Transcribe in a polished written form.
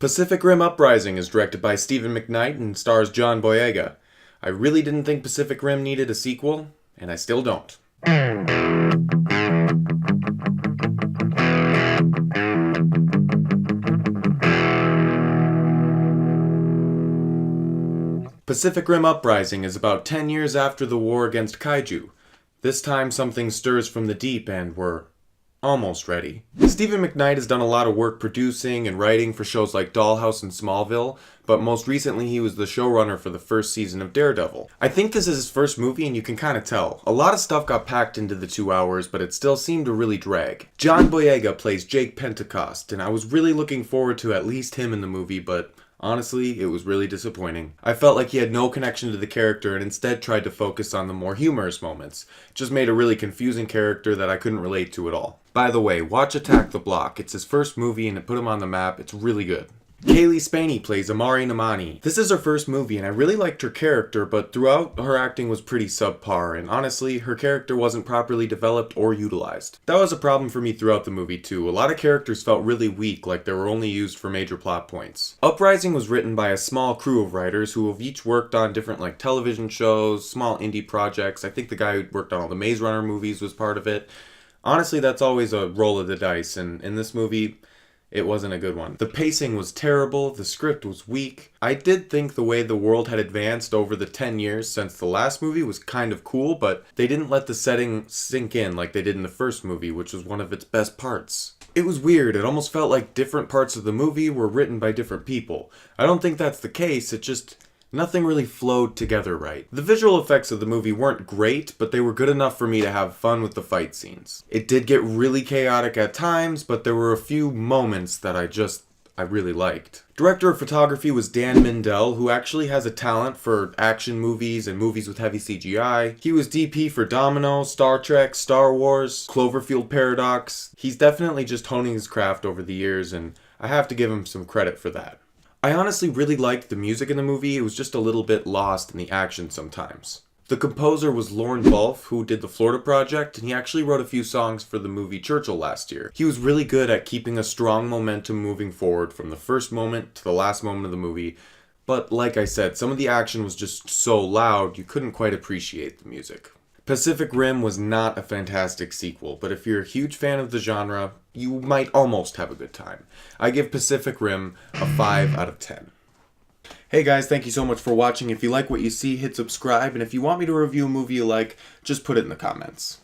Pacific Rim Uprising is directed by Stephen McKnight and stars John Boyega. I really didn't think Pacific Rim needed a sequel, and I still don't. Pacific Rim Uprising is about 10 years after the war against kaiju. This time something stirs from the deep and we're almost ready. Stephen McKnight has done a lot of work producing and writing for shows like Dollhouse and Smallville, but most recently he was the showrunner for the first season of Daredevil. I think this is his first movie and you can kind of tell. A lot of stuff got packed into the 2 hours, but it still seemed to really drag. John Boyega plays Jake Pentecost, and I was really looking forward to at least him in the movie, but honestly, it was really disappointing. I felt like he had no connection to the character and instead tried to focus on the more humorous moments. It just made a really confusing character that I couldn't relate to at all. By the way, watch Attack the Block. It's his first movie and it put him on the map. It's really good. Kaylee Spaney plays Amari Namani. This is her first movie and I really liked her character, but throughout her acting was pretty subpar, and honestly, her character wasn't properly developed or utilized. That was a problem for me throughout the movie too. A lot of characters felt really weak, like they were only used for major plot points. Uprising was written by a small crew of writers who have each worked on different television shows, small indie projects. I think the guy who worked on all the Maze Runner movies was part of it. Honestly, that's always a roll of the dice, and in this movie, it wasn't a good one. The pacing was terrible, the script was weak. I did think the way the world had advanced over the 10 years since the last movie was kind of cool, but they didn't let the setting sink in like they did in the first movie, which was one of its best parts. It was weird, it almost felt like different parts of the movie were written by different people. I don't think that's the case, it just nothing really flowed together right. The visual effects of the movie weren't great, but they were good enough for me to have fun with the fight scenes. It did get really chaotic at times, but there were a few moments that I really liked. Director of photography was Dan Mindell, who actually has a talent for action movies and movies with heavy CGI. He was DP for Domino, Star Trek, Star Wars, Cloverfield Paradox. He's definitely just honing his craft over the years, and I have to give him some credit for that. I honestly really liked the music in the movie. It was just a little bit lost in the action sometimes. The composer was Lorne Balfe, who did the Florida Project, and he actually wrote a few songs for the movie Churchill last year. He was really good at keeping a strong momentum moving forward from the first moment to the last moment of the movie, but like I said, some of the action was just so loud you couldn't quite appreciate the music. Pacific Rim was not a fantastic sequel, but if you're a huge fan of the genre, you might almost have a good time. I give Pacific Rim a 5 out of 10. Hey guys, thank you so much for watching. If you like what you see, hit subscribe, and if you want me to review a movie you like, just put it in the comments.